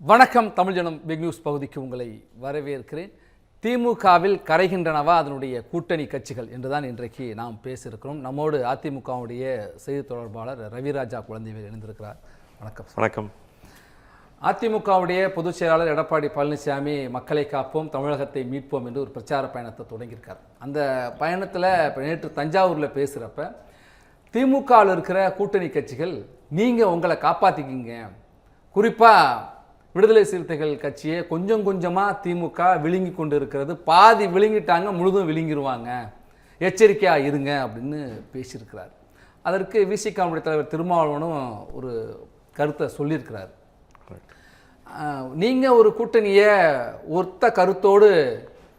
வணக்கம் தமிழ் ஜனம் big news பகுதிக்கு உங்களை வரவேற்கிறேன். திமுகவில் கரைகின்றனவா அதனுடைய கூட்டணி கட்சிகள் என்றுதான் இன்றைக்கு நாம் பேசியிருக்கிறோம். நம்மோடு அதிமுகவுடைய செய்தி தொடர்பாளர் ரவிராஜா குழந்தைவேல் இணைந்திருக்கிறார். வணக்கம். வணக்கம். அதிமுகவுடைய பொதுச் செயலாளர் எடப்பாடி பழனிசாமி மக்களை காப்போம், தமிழகத்தை மீட்போம் என்று ஒரு பிரச்சார பயணத்தை தொடங்கியிருக்கார். அந்த பயணத்தில் நேற்று தஞ்சாவூரில் பேசுகிறப்ப திமுகவில் இருக்கிற கூட்டணி கட்சிகள் நீங்கள் உங்களை காப்பாற்றிக்கிங்க, குறிப்பாக விடுதலை சிறுத்தைகள் கட்சியை கொஞ்சம் கொஞ்சமாக திமுக விழுங்கி கொண்டு இருக்கிறது, பாதி விழுங்கிட்டாங்க, முழுதும் விழுங்கிடுவாங்க, எச்சரிக்கையாக இருங்க அப்படின்னு பேசியிருக்கிறார். அதற்கு விசிகாவுடைய தலைவர் திருமாவளவனும் ஒரு கருத்தை சொல்லியிருக்கிறார். நீங்கள் ஒரு கூட்டணியை ஒத்த கருத்தோடு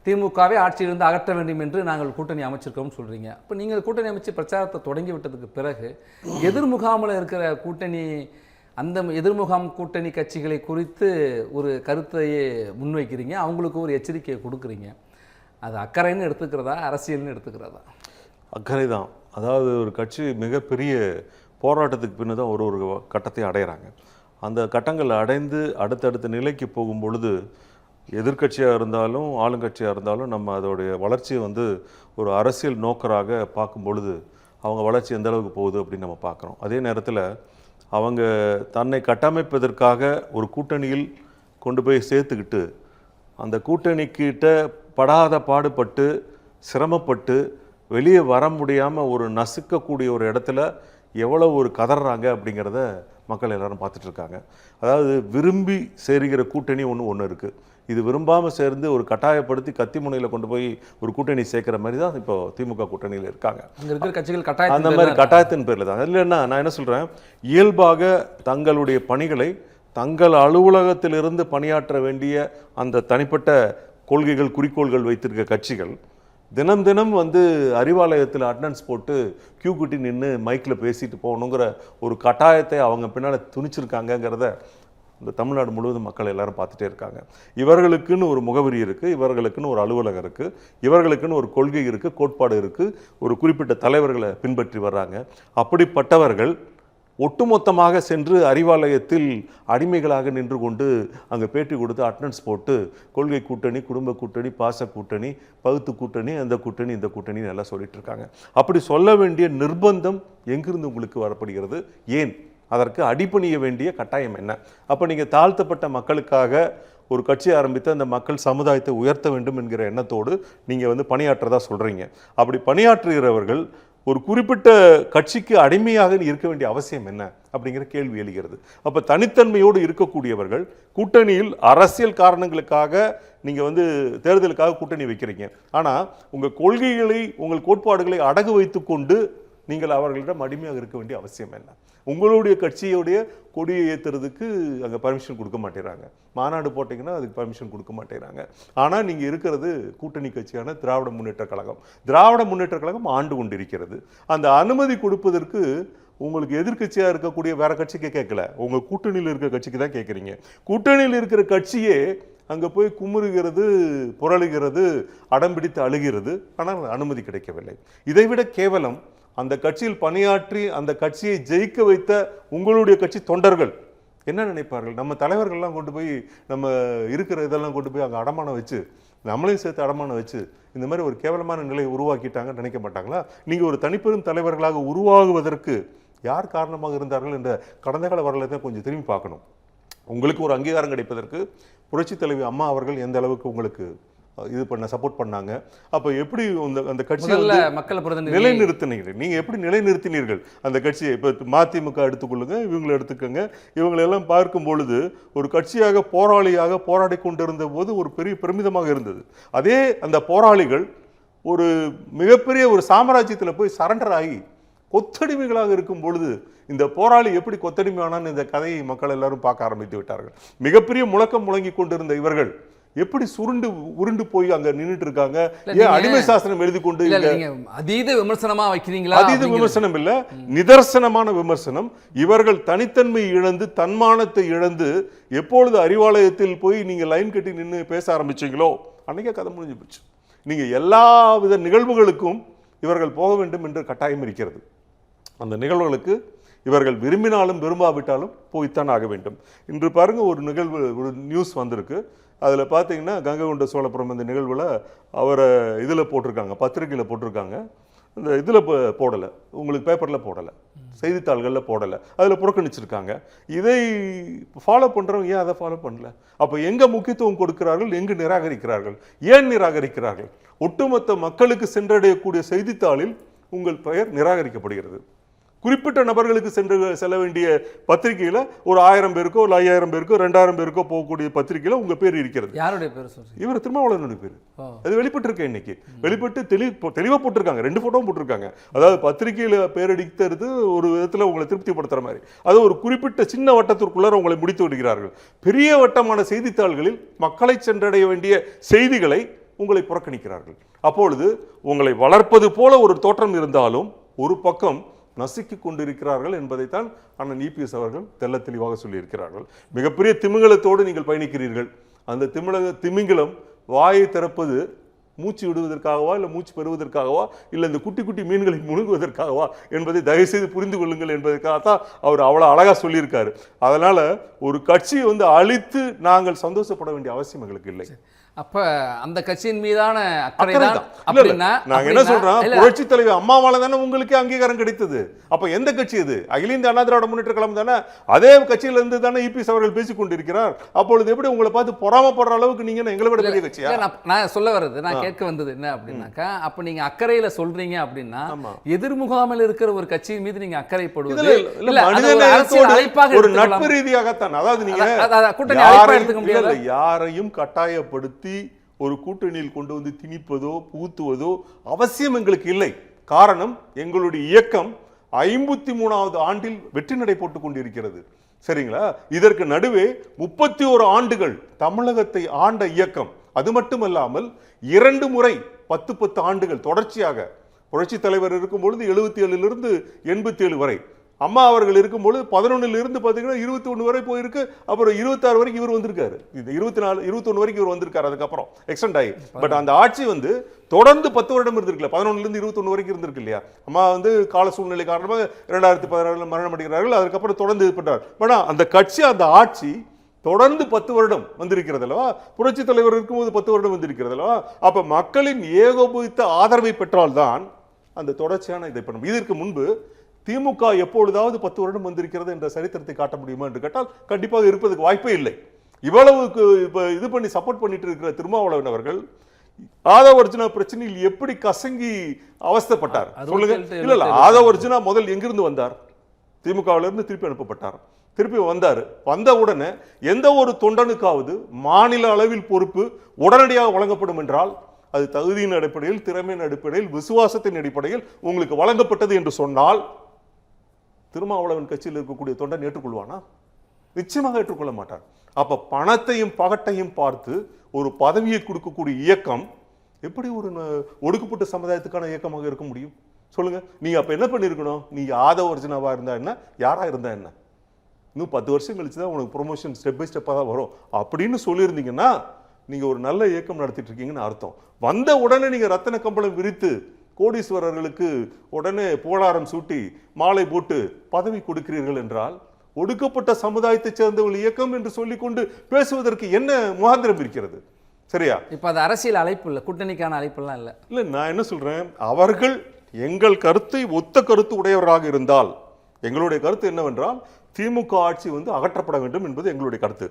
திமுகவே ஆட்சியிலிருந்து அகற்ற வேண்டும் என்று நாங்கள் கூட்டணி அமைச்சிருக்கோம்னு சொல்கிறீங்க. இப்போ நீங்கள் கூட்டணி அமைச்சு பிரச்சாரத்தை தொடங்கி விட்டதுக்கு பிறகு எதிர்முகாமில் இருக்கிற கூட்டணி, அந்த எதிர்முகாம் கூட்டணி கட்சிகளை குறித்து ஒரு கருத்தையே முன்வைக்கிறீங்க, அவங்களுக்கு ஒரு எச்சரிக்கையை கொடுக்குறீங்க. அது அக்கறைன்னு எடுத்துக்கிறதா, அரசியல்னு எடுத்துக்கிறதா? அக்கறை தான். அதாவது ஒரு கட்சி மிகப்பெரிய போராட்டத்துக்கு பின்னு தான் ஒரு கட்டத்தை அடைகிறாங்க. அந்த கட்டங்கள் அடைந்து அடுத்தடுத்த நிலைக்கு போகும் பொழுது எதிர்கட்சியாக இருந்தாலும் ஆளுங்கட்சியாக இருந்தாலும் நம்ம அதோடைய வளர்ச்சியை ஒரு அரசியல் நோக்கராக பார்க்கும் பொழுது அவங்க வளர்ச்சி எந்த அளவுக்கு போகுது அப்படின்னு நம்ம பார்க்குறோம். அதே நேரத்தில் அவங்க தன்னை கட்டமைப்பதற்காக ஒரு கூட்டணியில் கொண்டு போய் சேர்த்துக்கிட்டு அந்த கூட்டணிக்கிட்ட படாத பாடுபட்டு சிரமப்பட்டு வெளியே வர முடியாமல் ஒரு நசுக்கக்கூடிய ஒரு இடத்துல எவ்வளோ ஒரு கதறாங்க அப்படிங்கிறத மக்கள் எல்லாரும் பார்த்துட்ருக்காங்க. அதாவது விரும்பி சேருகிற கூட்டணி ஒன்று இருக்குது. இது விரும்பாமல் சேர்ந்து ஒரு கட்டாயப்படுத்தி கத்தி முனையில் கொண்டு போய் ஒரு கூட்டணி சேர்க்குற மாதிரி தான் இப்போ திமுக கூட்டணியில் இருக்காங்க. கட்சிகள் அந்த மாதிரி கட்டாயத்தின் பேரில் தான். இல்லைன்னா நான் என்ன சொல்கிறேன், இயல்பாக தங்களுடைய பணிகளை தங்கள் அலுவலகத்திலிருந்து பணியாற்ற வேண்டிய அந்த தனிப்பட்ட கொள்கைகள் குறிக்கோள்கள் வைத்திருக்க கட்சிகள் தினம் தினம் அறிவாலயத்தில் அட்டண்டன்ஸ் போட்டு கியூ குட்டி நின்று மைக்கில் பேசிட்டு போகணுங்கிற ஒரு கட்டாயத்தை அவங்க பின்னால் துணிச்சிருக்காங்கங்கிறத இந்த தமிழ்நாடு முழுவதும் மக்கள் எல்லாரும் பார்த்துட்டே இருக்காங்க. இவர்களுக்குன்னு ஒரு முகவரி இருக்குது, இவர்களுக்குன்னு ஒரு அலுவலகம் இருக்குது, இவர்களுக்குன்னு ஒரு கொள்கை இருக்குது, கோட்பாடு இருக்குது, ஒரு குறிப்பிட்ட தலைவர்களை பின்பற்றி வர்றாங்க. அப்படிப்பட்டவர்கள் ஒட்டுமொத்தமாக சென்று அறிவாலயத்தில் அடிமைகளாக நின்று கொண்டு அங்கே பேட்டி கொடுத்து அட்டண்டன்ஸ் போட்டு கொள்கை கூட்டணி, குடும்ப கூட்டணி, பாச கூட்டணி, பகுத்து கூட்டணி, அந்த கூட்டணி, இந்த கூட்டணி எல்லாம் சொல்லிட்டு இருக்காங்க. அப்படி சொல்ல வேண்டிய நிர்பந்தம் எங்கிருந்து உங்களுக்கு வரப்படுகிறது? ஏன் அதற்கு அடிபணிய வேண்டிய கட்டாயம் என்ன? அப்போ நீங்கள் தாழ்த்தப்பட்ட மக்களுக்காக ஒரு கட்சி ஆரம்பித்து அந்த மக்கள் சமுதாயத்தை உயர்த்த வேண்டும் என்கிற எண்ணத்தோடு நீங்கள் பணியாற்றதா சொல்கிறீங்க. அப்படி பணியாற்றுகிறவர்கள் ஒரு குறிப்பிட்ட கட்சிக்கு அடிமையாக இருக்க வேண்டிய அவசியம் என்ன அப்படிங்கிற கேள்வி எழுகிறது. அப்போ தனித்தன்மையோடு இருக்கக்கூடியவர்கள் கூட்டணியில் அரசியல் காரணங்களுக்காக நீங்கள் தேர்தலுக்காக கூட்டணி வைக்கிறீங்க. ஆனால் உங்கள் கொள்கைகளை, உங்கள் கோட்பாடுகளை அடகு வைத்து கொண்டு நீங்கள் அவர்களிடம் அடிமையாக இருக்க வேண்டிய அவசியம் என்ன? உங்களுடைய கட்சியுடைய கொடியை ஏற்றுறதுக்கு அங்கே பர்மிஷன் கொடுக்க மாட்டேறாங்க. மாநாடு போட்டிங்கன்னா அதுக்கு பர்மிஷன் கொடுக்க மாட்டேறாங்க. ஆனால் நீங்கள் இருக்கிறது கூட்டணி கட்சியான திராவிட முன்னேற்ற கழகம். திராவிட முன்னேற்ற கழகம் ஆண்டு கொண்டிருக்கிறது. அந்த அனுமதி கொடுப்பதற்கு உங்களுக்கு எதிர்கட்சியாக இருக்கக்கூடிய வேற கட்சிக்கு கேட்கல, உங்கள் கூட்டணியில் இருக்கிற கட்சிக்கு தான் கேட்குறீங்க. கூட்டணியில் இருக்கிற கட்சியே அங்கே போய் குமுறுகிறது, புரளுகிறது, அடம்பிடித்து அழுகிறது, ஆனால் அனுமதி கிடைக்கவில்லை. இதைவிட கேவலம் அந்த கட்சியில் பணியாற்றி அந்த கட்சியை ஜெயிக்க வைத்த உங்களுடைய கட்சி தொண்டர்கள் என்ன நினைப்பார்கள்? நம்ம தலைவர்கள்லாம் கொண்டு போய் நம்ம இருக்கிற இதெல்லாம் கொண்டு போய் அங்கே அடமானம் வச்சு, நம்மளையும் சேர்த்து அடமானம் வச்சு இந்த மாதிரி ஒரு கேவலமான நிலையை உருவாக்கிட்டாங்கன்னு நினைக்க மாட்டாங்களா? நீங்கள் ஒரு தனிப்பெரும் தலைவர்களாக உருவாகுவதற்கு யார் காரணமாக இருந்தார்கள் என்ற கடந்த கால வரலாற்றை கொஞ்சம் திரும்பி பார்க்கணும். உங்களுக்கு ஒரு அங்கீகாரம் கிடைப்பதற்கு புரட்சி தலைவி அம்மா அவர்கள் எந்த அளவுக்கு உங்களுக்கு சப்போர்ட் பண்ணாங்க. அப்போ எப்படி அந்த கட்சியை நிலைநிறுத்தினீர்கள்? நீங்கள் எப்படி நிலைநிறுத்தினீர்கள் அந்த கட்சியை? இப்போ மதிமுக எடுத்துக்கொள்ளுங்க, இவங்களை எடுத்துக்கோங்க. இவங்களெல்லாம் பார்க்கும் பொழுது ஒரு கட்சியாக போராளியாக போராடி கொண்டிருந்த போது ஒரு பெரிய பெருமிதமாக இருந்தது. அதே அந்த போராளிகள் ஒரு மிகப்பெரிய ஒரு சாம்ராஜ்யத்தில் போய் சரண்டர் ஆகி கொத்தடிமைகளாக இருக்கும் பொழுது இந்த போராளி எப்படி கொத்தடிமையானான்னு இந்த கதையை மக்கள் எல்லாரும் பார்க்க ஆரம்பித்து விட்டார்கள். மிகப்பெரிய முழக்கம் முழங்கி கொண்டிருந்த இவர்கள் எப்படி உருண்டு போய் அங்க நின்றுட்டு இருக்காங்க? ஏன் அடிமை சாசனம் எழுதி கொண்டு அதீத விமர்சனமா வைக்கிறீங்களா? அதீத விமர்சனம் இல்ல, நிதர்சனமான விமர்சனம். இவர்கள் தனித்தன்மை இழந்து, தன்மானத்தை இழந்து எப்பொழுது அறிவாலயத்தில் போய் நீங்க லைன் கட்டி நின்று பேச ஆரம்பிச்சீங்களோ அன்னைக்கே கதை முடிஞ்சு போச்சு. நீங்க எல்லா வித நிகழ்வுகளுக்கும் இவர்கள் போக வேண்டும் என்று கட்டாயம் இருக்கிறது. அந்த நிகழ்வுகளுக்கு இவர்கள் விரும்பினாலும் விரும்பாவிட்டாலும் போய்த்தான் ஆக வேண்டும். இன்று பாருங்க ஒரு நிகழ்வு, ஒரு நியூஸ் வந்திருக்கு. அதில் பார்த்தீங்கன்னா கங்கை கொண்ட சோழபுரம் இந்த நிகழ்வில் அவரை இதில் போட்டிருக்காங்க, பத்திரிகையில் போட்டிருக்காங்க. இந்த இதில் போடலை, உங்களுக்கு பேப்பரில் போடலை, செய்தித்தாள்களில் போடலை, அதில் புறக்கணிச்சிருக்காங்க. இதை ஃபாலோ பண்ணுறவங்க ஏன் அதை ஃபாலோ பண்ணல? அப்போ எங்கே முக்கியத்துவம் கொடுக்கிறார்கள், எங்கு நிராகரிக்கிறார்கள், ஏன் நிராகரிக்கிறார்கள்? ஒட்டுமொத்த மக்களுக்கு சென்றடையக்கூடிய செய்தித்தாளில் உங்கள் பெயர் நிராகரிக்கப்படுகிறது. குறிப்பிட்ட நபர்களுக்கு செல்ல வேண்டிய பத்திரிகையில் ஒரு 1000 பேருக்கோ ஒரு 5000 பேருக்கோ 2000 பேருக்கோ போகக்கூடிய பத்திரிகையில் உங்க பேர் இருக்கிறது. யாருடைய பேர் சொல்றீங்க? இவர் திருமாவளவனுடைய பேர். அது வெளிப்பட்டிருக்கு, இன்னைக்கு வெளிப்பட்டு தெளிவாக போட்டிருக்காங்க, 2 போட்டோவும் போட்டிருக்காங்க. அதாவது பத்திரிகையில் பேரடிக்கிறது ஒரு விதத்தில் உங்களை திருப்திப்படுத்துற மாதிரி, அது ஒரு குறிப்பிட்ட சின்ன வட்டத்திற்குள்ளார உங்களை முடித்து விடுகிறார்கள். பெரிய வட்டமான செய்தித்தாள்களில் மக்களை சென்றடைய வேண்டிய செய்திகளை உங்களை புறக்கணிக்கிறார்கள். அப்பொழுது உங்களை வளர்ப்பது போல ஒரு தோற்றம் இருந்தாலும் ஒரு பக்கம் நசுக்கிக் கொண்டிருக்கிறார்கள் என்பதைத்தான் அண்ணன் இபிஎஸ் அவர்கள் தெள்ள தெளிவாக சொல்லியிருக்கிறார்கள். மிகப்பெரிய திமிங்கலத்தோடு நீங்கள் பயணிக்கிறீர்கள். அந்த திமிங்கலம் வாயை திறப்பது மூச்சு விடுவதற்காகவா, இல்லை மூச்சு பெறுவதற்காகவா, இல்லை இந்த குட்டி குட்டி மீன்களை முழுங்குவதற்காகவா என்பதை தயவுசெய்து புரிந்து கொள்ளுங்கள் என்பதற்காகத்தான் அவர் அவ்வளோ அழகாக சொல்லியிருக்காரு. அதனால ஒரு கட்சியை அழித்து நாங்கள் சந்தோஷப்பட வேண்டிய அவசியம் எங்களுக்கு இல்லை. அப்ப அந்த கட்சியின் மீதான அக்கறை தான். நாங்க என்ன சொல்றோம், புரட்சி தலைவர் அம்மாவால தானே உங்களுக்கு அங்கீகாரம் கிடைத்தது. அப்ப எந்த கட்சி இது? அகில இந்திய அண்ணா திராவிட முன்னேற்ற கழகம் தானே. அதே கட்சியில இருந்து தானே இபிஎஸ் அவர்கள் பேசிக் கொண்டிருக்கிறார். அப்பொழுது எப்படி உங்களை பார்த்து பொறாமப்படுற அளவுக்கு நீங்க எங்களை விட பெரிய கட்சியா? நான் சொல்ல வர்றது, நான் கேட்க வந்தது என்ன அப்படின்னாக்கா, அப்ப நீங்க அக்கறையில சொல்றீங்க அப்படின்னா எதிர்முகாமில் இருக்கிற ஒரு கட்சியின் மீது நீங்க அக்கறைப்படுவது ஒரு நட்பு ரீதியாகத்தான். அதாவது நீங்க யாரையும் கட்டாயப்படுத்தி ஒரு கூட்டணியில் கொண்டு வந்து திணிப்பதோ புகுத்துவதோ அவசியம் எங்களுக்கு இல்லை. காரணம், எங்களுடைய இயக்கம் 53வது ஆண்டில் வெற்றி நடை போட்டுக் கொண்டிருக்கிறது. சரிங்களா? இதற்கு நடுவே 31 ஆண்டுகள் தமிழகத்தை ஆண்ட இயக்கம். அது மட்டுமல்லாமல் 2 முறை 10 ஆண்டுகள் தொடர்ச்சியாக புரட்சி தலைவர் இருக்கும் பொழுது 77 87 வரை, அம்மா அவர்கள் இருக்கும்போது 11 இருந்து பார்த்தீங்கன்னா 21 வரை போயிருக்கு. அப்புறம் 26 வரைக்கும் இவர் வந்திருக்காரு. இது 24 21 வரைக்கும் இவர் வந்திருக்காரு. அதுக்கப்புறம் எக்ஸ்டெண்ட் ஆகி, பட் அந்த ஆட்சி தொடர்ந்து 10 வருடம் இருந்திருக்கல. 11 இருந்து 21 வரைக்கும் இருந்திருக்கு இல்லையா? அம்மா கால சூழ்நிலை காரணமாக 2016 மரணம் அடைகிறார்கள். அதுக்கப்புறம் தொடர்ந்து இது பண்றாரு. பட் அந்த கட்சி, அந்த ஆட்சி தொடர்ந்து 10 வருடம் வந்திருக்கிறது அல்லவா? புரட்சி தலைவர் இருக்கும்போது 10 வருடம் வந்திருக்கிறது அல்லவா? அப்ப மக்களின் ஏகோபித்த ஆதரவை பெற்றால்தான் அந்த தொடர்ச்சியான இதை பண்ண. இதற்கு முன்பு திமுக எப்பொழுதாவது 10 வருடம் வந்திருக்கிறது என்ற சரித்திரத்தை காட்ட முடியுமா என்று கேட்டால் கண்டிப்பாக இருப்பதற்கு வாய்ப்பே இல்லை. இவ்வளவுக்கு இது பண்ணி சப்போர்ட் பண்ணிட்டு இருக்கிற திருமாவளவன் அவர்கள் ஆதவ அர்ஜுனா பிரச்சனையில் எப்படி கசங்கி அவஸ்தைப்பட்டார் சொல்லுங்க. இல்ல ஆதவ அர்ஜுனா முதல் எங்கிருந்து வந்தார்? திமுகவில இருந்து திருப்பி அனுப்பப்பட்டார். திருப்பி வந்தார். வந்த உடனே எந்த ஒரு தொண்டனுக்காவது மாநில அளவில் பொறுப்பு உடனடியாக வழங்கப்படும் என்றால் அது தகுதியின் அடிப்படையில், திறமையின் அடிப்படையில், விசுவாசத்தின் அடிப்படையில் உங்களுக்கு வழங்கப்பட்டது என்று சொன்னால் திருமாவளவன் கட்சியில் இருக்கக்கூடிய தொண்டன் ஏற்றுக்கொள்வானா? நிச்சயமாக ஏற்றுக்கொள்ள மாட்டார். அப்ப பணத்தையும் பகட்டையும் பார்த்து ஒரு பதவியை கொடுக்கக்கூடிய இயக்கம் எப்படி ஒரு ஒடுக்கப்பட்ட சமுதாயத்துக்கான இயக்கமாக இருக்க முடியும் சொல்லுங்க? நீங்க அப்ப என்ன பண்ணிருக்கணும்? நீங்க ஆதவ அர்ஜுனாவா இருந்தா என்ன, யாரா இருந்தா என்ன, இன்னும் 10 வருஷம் கழிச்சுதான் உனக்கு ப்ரொமோஷன் ஸ்டெப் பை ஸ்டெப்பா தான் வரும் அப்படின்னு சொல்லியிருந்தீங்கன்னா நீங்க ஒரு நல்ல இயக்கம் நடத்திட்டு இருக்கீங்கன்னு அர்த்தம். வந்த உடனே நீங்க ரத்தன கம்பளம் விரித்து கோடீஸ்வரர்களுக்கு உடனே புகழாரம் சூட்டி மாலை போட்டு பதவி கொடுக்கிறீர்கள் என்றால் ஒடுக்கப்பட்ட சமுதாயத்தை சேர்ந்தவர்கள் இயக்கம் என்று சொல்லிக்கொண்டு பேசுவதற்கு என்ன முகாந்திரம் இருக்கிறது? சரியா? இப்ப அது அரசியல் அழைப்பு இல்லை, கூட்டணிக்கான அழைப்புலாம் இல்லை. இல்ல, நான் என்ன சொல்றேன், அவர்கள் எங்கள் கருத்தை ஒத்த கருத்து உடையவராக இருந்தால், எங்களுடைய கருத்து என்னவென்றால் திமுக ஆட்சி அகற்றப்பட வேண்டும் என்பது எங்களுடைய கருத்து.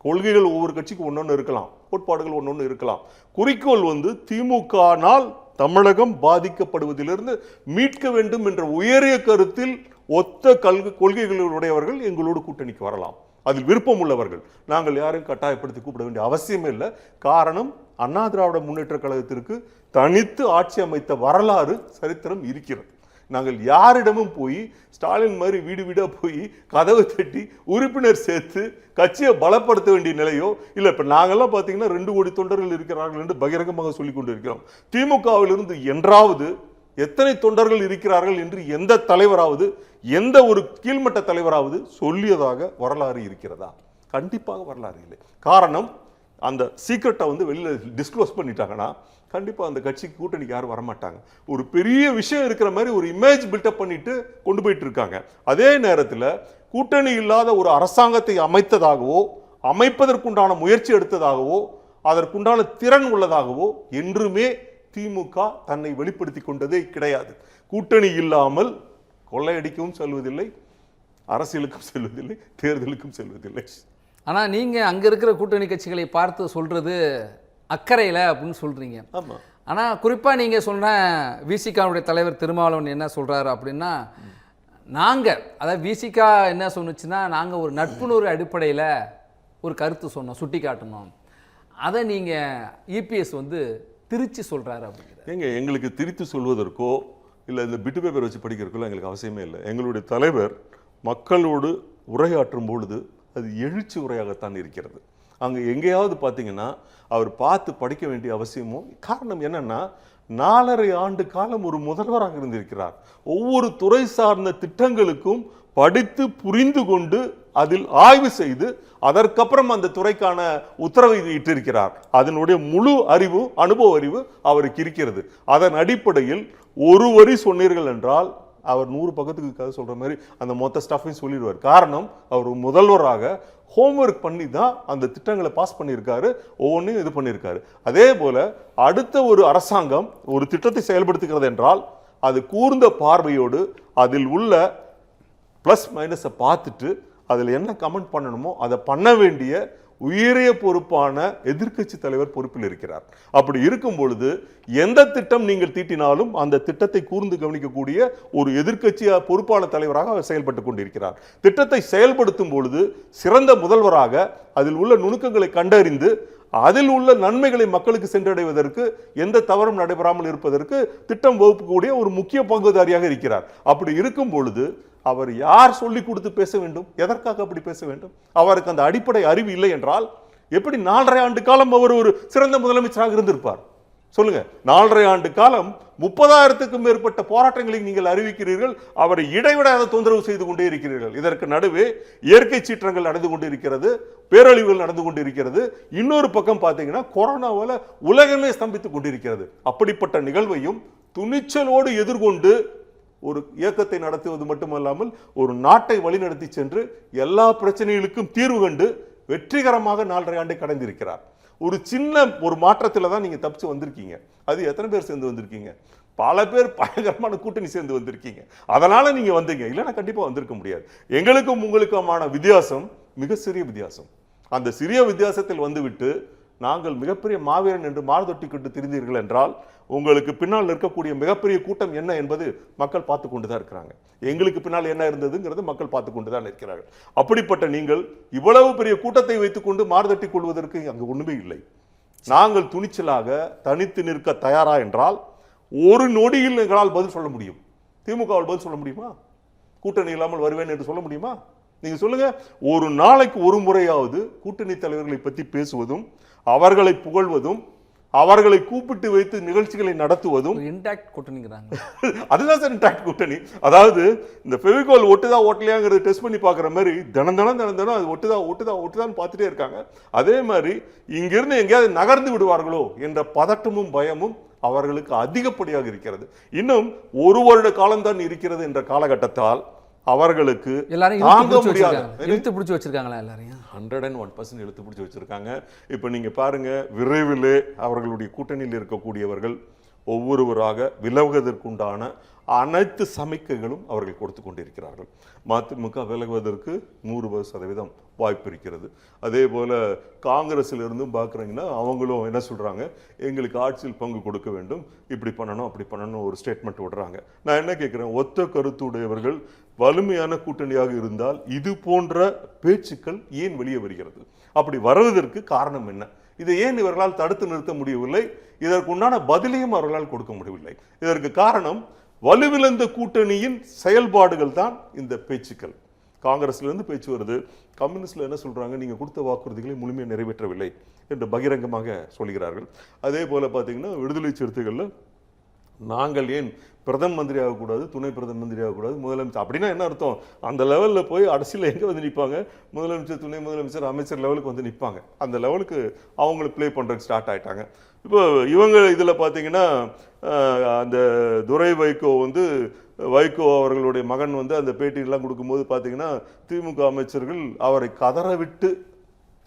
கொள்கைகள் ஒவ்வொரு கட்சிக்கும் ஒன்னொன்னு இருக்கலாம், கோட்பாடுகள் ஒன்னொன்னு இருக்கலாம். குறிக்கோள் திமுகனால் தமிழகம் பாதிக்கப்படுவதிலிருந்து மீட்க வேண்டும் என்ற உயரிய கருத்தில் ஒத்த கொள்கைகளுடையவர்கள் எங்களோடு கூட்டணிக்கு வரலாம். அதில் விருப்பம் உள்ளவர்கள். நாங்கள் யாரையும் கட்டாயப்படுத்தி கூப்பிட வேண்டிய அவசியமே இல்லை. காரணம், அண்ணா திராவிட முன்னேற்ற கழகத்திற்கு தனித்து ஆட்சி அமைத்த வரலாறு, சரித்திரம் இருக்கிறது. நாங்கள் யாரிடமும் போய் ஸ்டாலின் மாதிரி வீடு வீடா போய் கதவை தட்டி உறுப்பினர் சேர்த்து கட்சியை பலப்படுத்த வேண்டிய நிலையோ இல்லை. இப்ப நாங்கெல்லாம் பாத்தீங்கன்னா 2 கோடி தொண்டர்கள் இருக்கிறார்கள் என்று பகிரங்கமாக சொல்லிக் கொண்டிருக்கிறோம். திமுகவிலிருந்து என்றாவது எத்தனை தொண்டர்கள் இருக்கிறார்கள் என்று எந்த தலைவராவது, எந்த ஒரு கீழ்மட்ட தலைவராவது சொல்லியதாக வரலாறு இருக்கிறதா? கண்டிப்பாக வரலாறு இல்லை. காரணம், அந்த சீக்ரெட்டை வந்து வெளியில் டிஸ்க்ளோஸ் பண்ணிட்டாங்கன்னா கண்டிப்பாக அந்த கட்சிக்கு கூட்டணிக்கு யாரும் வரமாட்டாங்க. ஒரு பெரிய விஷயம் இருக்கிற மாதிரி ஒரு இமேஜ் பில்டப் பண்ணிட்டு கொண்டு போயிட்டு இருக்காங்க. அதே நேரத்தில் கூட்டணி இல்லாத ஒரு அரசாங்கத்தை அமைத்ததாகவோ அமைப்பதற்குண்டான முயற்சி எடுத்ததாகவோ அதற்குண்டான திறன் உள்ளதாகவோ என்றுமே திமுக தன்னை வெளிப்படுத்தி கொண்டதே கிடையாது. கூட்டணி இல்லாமல் கொள்ளையடிக்கவும் செல்வதில்லை, அரசியலுக்கும் செல்வதில்லை, தேர்தலுக்கும் செல்வதில்லை. ஆனால் நீங்கள் அங்கே இருக்கிற கூட்டணி கட்சிகளை பார்த்து சொல்கிறது அக்கறையில் அப்படின்னு சொல்கிறீங்க. ஆமாம். ஆனால் குறிப்பாக நீங்கள் சொன்ன விசிகாவுடைய தலைவர் திருமாவளவன் என்ன சொல்கிறாரு அப்படின்னா, நாங்கள் அதாவது விசிகா என்ன சொன்னுச்சுன்னா, நாங்கள் ஒரு நட்புணர்வு அடிப்படையில் ஒரு கருத்து சொன்னோம், சுட்டி காட்டணும். அதை நீங்கள் இபிஎஸ் வந்து திருச்சி சொல்கிறாரு அப்படிங்கிற. ஏங்க, எங்களுக்கு திரித்து சொல்வதற்கோ இல்லை இந்த பிட்டு பேப்பர் வச்சு படிக்கிறதுக்கோ எங்களுக்கு அவசியமே இல்லை. எங்களுடைய தலைவர் மக்களோடு உரையாற்றும் பொழுது அது எழுச்சி உரையாகத்தான் இருக்கிறது. அங்கே எங்கேயாவது பார்த்தீங்கன்னா அவர் பார்த்து படிக்க வேண்டிய அவசியமோ, காரணம் என்னன்னா 4.5 ஆண்டு காலம் ஒரு முதல்வராக இருந்திருக்கிறார். ஒவ்வொரு துறை சார்ந்த திட்டங்களுக்கும் படித்து புரிந்து கொண்டு அதில் ஆய்வு செய்து அதற்கப்புறம் அந்த துறைக்கான உத்தரவை இட்டிருக்கிறார். அதனுடைய முழு அறிவு, அனுபவ அறிவு அவருக்கு இருக்கிறது. அதன் அடிப்படையில் ஒரு வரி சொன்னீர்கள் என்றால் அவர் 100 பக்கத்துக்கு கதை சொல்ற மாதிரி அந்த மொத்த ஸ்டாஃபையும் சொல்லிடுவார். காரணம், அவர் முதல்வராக ஹோம்ஒர்க் பண்ணி தான் அந்த திட்டங்களை பாஸ் பண்ணியிருக்காரு, ஒவ்வொன்றையும் இது பண்ணியிருக்காரு. அதே போல அடுத்த ஒரு அரசாங்கம் ஒரு திட்டத்தை செயல்படுத்துகிறது என்றால் அது கூர்ந்த பார்வையோடு அதில் உள்ள பிளஸ் மைனஸை பார்த்துட்டு அதில் என்ன கமெண்ட் பண்ணணுமோ அதை பண்ண வேண்டிய உயரிய பொறுப்பான எதிர்க்கட்சி தலைவர் பொறுப்பில் இருக்கிறார். அப்படி இருக்கும் பொழுது எந்த திட்டம் நீங்கள் தீட்டினாலும் அந்த திட்டத்தை கூர்ந்து கவனிக்கக்கூடிய ஒரு எதிர்க்கட்சி பொறுப்பான தலைவராக அவர் செயல்பட்டு கொண்டிருக்கிறார். திட்டத்தை செயல்படுத்தும் பொழுது சிறந்த முதல்வராக அதில் உள்ள நுணுக்கங்களை கண்டறிந்து அதில் உள்ள நன்மைகளை மக்களுக்கு சென்றடைவதற்கு எந்த தவறும் நடைபெறாமல் இருப்பதற்கு திட்டம் வகுக்கக்கூடிய ஒரு முக்கிய பங்குதாரியாக இருக்கிறார். அப்படி இருக்கும் பொழுது அவர் யார் சொல்லி கொடுத்து பேச வேண்டும்? எதற்காக அப்படி பேச வேண்டும்? அவருக்கு அந்த அடிப்படை அறிவு இல்லை என்றால் எப்படி 4.5 ஆண்டு காலம் அவர் ஒரு சிறந்த முதலமைச்சராக இருந்திருப்பார்? சொல்லுங்க. 4.5 ஆண்டு காலம் 30,000க்கும் மேற்பட்ட போராட்டங்களை நீங்கள் அறிவிக்கிறீர்கள், அவரை இடைவிடாத தொந்தரவு செய்து கொண்டே இருக்கிறீர்கள். இதற்கு நடுவே இயற்கை சீற்றங்கள் நடந்து கொண்டிருக்கிறது, பேரழிவுகள் நடந்து கொண்டிருக்கிறது. இன்னொரு பக்கம் பார்த்தீங்கன்னா கொரோனாவால உலகமே ஸ்தம்பித்துக் கொண்டிருக்கிறது. அப்படிப்பட்ட நிகழ்வையும் துணிச்சலோடு எதிர்கொண்டு ஒரு இயக்கத்தை நடத்துவது மட்டுமல்லாமல் ஒரு நாட்டை வழிநடத்தி சென்று எல்லா பிரச்சனைகளுக்கும் தீர்வு கண்டு வெற்றிகரமாக 4.5 ஆண்டை கடந்திருக்கிறார். ஒரு சின்ன ஒரு மாற்றத்தில் தான் நீங்க தப்பிச்சு வந்திருக்கீங்க. அது எத்தனை பேர் சேர்ந்து வந்திருக்கீங்க? பல பேர் பயங்கரமான கூட்டணி சேர்ந்து வந்திருக்கீங்க. அதனால நீங்க வந்தீங்க. இல்லைன்னா கண்டிப்பா வந்திருக்க முடியாது. எங்களுக்கும் உங்களுக்குமான வித்தியாசம் மிக சிறிய வித்தியாசம். அந்த சிறிய வித்தியாசத்தில் வந்துவிட்டு நாங்கள் மிகப்பெரிய மாவீரன் என்று மார்தொட்டிக்கிட்டு திரிந்தீர்கள் என்றால் உங்களுக்கு பின்னால் இருக்கக்கூடிய மிகப்பெரிய கூட்டம் என்ன என்பது மக்கள் பார்த்து கொண்டு தான் இருக்கிறாங்க. எங்களுக்கு பின்னால் என்ன இருந்ததுங்கிறது மக்கள் பார்த்து கொண்டு தான் இருக்கிறார்கள். அப்படிப்பட்ட நீங்கள் இவ்வளவு பெரிய கூட்டத்தை வைத்துக் கொண்டு மார்தட்டி கொள்வதற்கு அங்கு ஒண்ணுமே இல்லை. நாங்கள் துணிச்சலாக தனித்து நிற்க தயாரா என்றால் ஒரு நொடியில் எங்களால் பதில் சொல்ல முடியும். திமுகவால் பதில் சொல்ல முடியுமா? கூட்டணி இல்லாமல் வருவேன் என்று சொல்ல முடியுமா? நீங்க சொல்லுங்க. ஒரு நாளைக்கு ஒரு முறையாவது கூட்டணி தலைவர்களை பற்றி பேசுவதும் அவர்களை புகழ்வதும் அவர்களை கூப்பிட்டு வைத்து நிகழ்ச்சிகளை நடத்துவதும் இன்டாக்ட் கூட்டணிங்கிறாங்க. அதுதான் சார் இன்டாக்ட் கூட்டணி. அதாவது இந்த ஃபெவிகால் ஒட்டுதா ஓட்டலையாங்கிறது டெஸ்ட் பண்ணி பார்க்குற மாதிரி தினம் அது ஒட்டுதான்னு பார்த்துட்டே இருக்காங்க. அதே மாதிரி இங்கிருந்து எங்கேயாவது நகர்ந்து விடுவார்களோ என்ற பதட்டமும் பயமும் அவர்களுக்கு அதிகப்படியாக இருக்கிறது. இன்னும் 1 வருட காலம்தான் இருக்கிறது என்ற காலகட்டத்தால் அவர்களுக்கு தாங்க முடியாது. இழுத்து பிடிச்சி வச்சிருக்காங்களா? எல்லாரையும் 101% இழுத்து பிடிச்சி வச்சிருக்காங்க. இப்ப நீங்க பாருங்க, விரைவிலே அவர்களுடைய கூட்டணியில் இருக்கக்கூடியவர்கள் ஒவ்வொருவராக விலகுவதற்குண்டான அனைத்து சமிக்கைகளும் அவர்கள் கொடுத்து கொண்டிருக்கிறார்கள். மதிமுக விலகுவதற்கு 100% வாய்ப்பு இருக்கிறது. அதே போல காங்கிரஸில் இருந்தும் பார்க்குறீங்கன்னா அவங்களும் என்ன சொல்றாங்க, எங்களுக்கு ஆட்சியில் பங்கு கொடுக்க வேண்டும், இப்படி பண்ணணும் அப்படி பண்ணணும் ஒரு ஸ்டேட்மெண்ட் விடுறாங்க. நான் என்ன கேட்குறேன், ஒத்த கருத்துடையவர்கள் வலிமையான கூட்டணியாக இருந்தால் இது போன்ற பேச்சுக்கள் ஏன் வெளியே வருகிறது? அப்படி வருவதற்கு காரணம் என்ன? இதை ஏன் இவர்களால் தடுத்து நிறுத்த முடியவில்லை? இதற்குண்டான பதிலையும் அவர்களால் கொடுக்க முடியவில்லை. இதற்கு காரணம் வலுவிழந்த கூட்டணியின் செயல்பாடுகள் தான் இந்த பேச்சுக்கள். காங்கிரஸ்ல இருந்து பேச்சு வருது, கம்யூனிஸ்ட்ல என்ன சொல்றாங்க, நீங்க கொடுத்த வாக்குறுதிகளை முழுமையாக நிறைவேற்றவில்லை என்று பகிரங்கமாக சொல்கிறார்கள். அதே போல பாத்தீங்கன்னா விடுதலை சிறுத்தைகள்ல நாங்கள் ஏன் பிரதம மந்திரி ஆகக்கூடாது, துணை பிரதம மந்திரி ஆகக்கூடாது, முதலமைச்சர் அப்படின்னா என்ன அர்த்தம்? அந்த லெவலில் போய் அரசியல் எங்கே வந்து நிற்பாங்க? முதலமைச்சர், துணை முதலமைச்சர், அமைச்சர் லெவலுக்கு வந்து நிற்பாங்க. அந்த லெவலுக்கு அவங்களுக்கு ப்ளே பண்ணுறதுக்கு ஸ்டார்ட் ஆகிட்டாங்க. இப்போ இவங்க இதில் பார்த்தீங்கன்னா அந்த துரை வைகோ வந்து வைகோ அவர்களுடைய மகன் வந்து அந்த பேட்டியெல்லாம் கொடுக்கும்போது பார்த்தீங்கன்னா திமுக அமைச்சர்கள் அவரை கதற விட்டு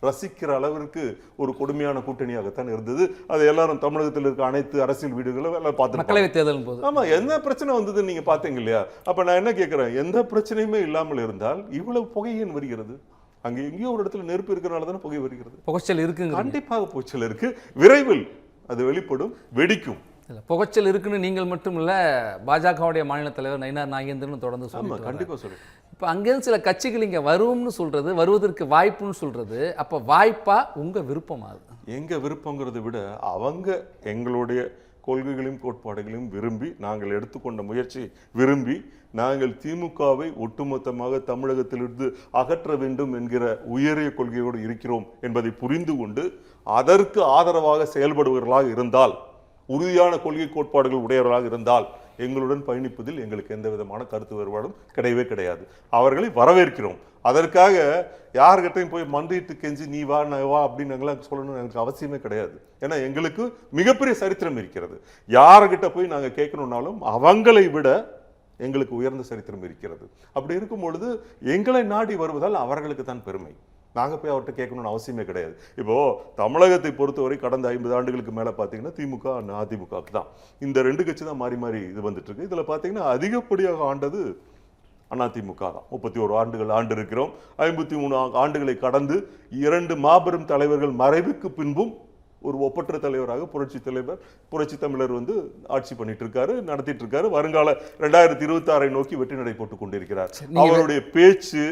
ரசிக்கிற அளவிற்கு ஒரு கொடுமையான கூட்டணியாகத்தான் இருந்தது. அது எல்லாரும் தமிழகத்தில் இருக்க அனைத்து அரசியல் வீடுகளும் எல்லாம் பார்த்து மக்களவை தேர்தல் போது ஆமா என்ன பிரச்சனை வந்ததுன்னு நீங்க பாத்தீங்க இல்லையா? அப்ப நான் என்ன கேட்கிறேன், எந்த பிரச்சனையுமே இல்லாமல் இருந்தால் இவ்வளவு புகை ஏன் வருகிறது? அங்க எங்கேயோ ஒரு இடத்துல நெருப்பு இருக்கிறனால தானே புகை வருகிறது. புகைச்சல் இருக்குங்க, கண்டிப்பாக புகைச்சல் இருக்கு. விரைவில் அது வெளிப்படும், வெடிக்கும். புகைச்சல் இருக்குன்னு நீங்கள் மட்டும் இல்ல, பாஜகவுடைய மாநில தலைவர் நயினார் நாகேந்திரன் தொடர்ந்து சொல்லுவாங்க. கண்டிப்பா சொல்லுங்க. இப்போ அங்கேருந்து சில கட்சிகள் இங்கே வரும்னு சொல்றது, வருவதற்கு வாய்ப்புன்னு சொல்றது, அப்போ வாய்ப்பா உங்க விருப்பமா? அது எங்க விருப்பங்கிறத விட அவங்க எங்களுடைய கொள்கைகளையும் கோட்பாடுகளையும் விரும்பி, நாங்கள் எடுத்துக்கொண்ட முயற்சி விரும்பி, நாங்கள் திமுகவை ஒட்டுமொத்தமாக தமிழகத்திலிருந்து அகற்ற வேண்டும் என்கிற உயரிய கொள்கையோடு இருக்கிறோம் என்பதை புரிந்து கொண்டு அதற்கு ஆதரவாக செயல்படுபவர்களாக இருந்தால், உறுதியான கொள்கை கோட்பாடுகள் உடையவர்களாக இருந்தால் எங்களுடன் பயணிப்பதில் எங்களுக்கு எந்த விதமான கருத்து வேறுபாடும் கிடையவே கிடையாது. அவர்களை வரவேற்கிறோம். அதற்காக யார்கிட்டையும் போய் மண்டிட்டு கெஞ்சி நீ வா நான் வா அப்படின்னு எங்களாம் சொல்லணும்னு எனக்கு அவசியமே கிடையாது. ஏன்னா எங்களுக்கு மிகப்பெரிய சரித்திரம் இருக்கிறது. யார்கிட்ட போய் நாங்கள் கேட்கணும்னாலும் அவங்களை விட எங்களுக்கு உயர்ந்த சரித்திரம் இருக்கிறது. அப்படி இருக்கும் பொழுது எங்களை நாடி வருவதால் அவர்களுக்கு தான் பெருமை. நாங்கள் போய் அவர்கிட்ட கேட்கணும்னு அவசியமே கிடையாது. இப்போ தமிழகத்தை பொறுத்தவரை கடந்த 50 ஆண்டுகளுக்கு மேலே பார்த்தீங்கன்னா திமுக அதிமுகவுக்கு தான், இந்த 2 கட்சி தான் மாறி மாறி இது வந்துட்டு இருக்கு. இதில் பார்த்தீங்கன்னா அதிகப்படியாக ஆண்டது அதிமுக தான். 31 ஆண்டுகள் ஆண்டு இருக்கிறோம். 53 ஆண்டுகளை கடந்து 2 மாபெரும் தலைவர்கள் மறைவுக்கு பின்பும் ஒரு ஒப்பற்ற தலைவராக புரட்சி தமிழர் வந்து ஆட்சி பண்ணிட்டு இருக்காரு, நடத்திட்டு இருக்காரு. வருங்கால 2026 நோக்கி வெற்றி நடை போட்டுக் கொண்டிருக்கிறார். அவருடைய பேச்சு,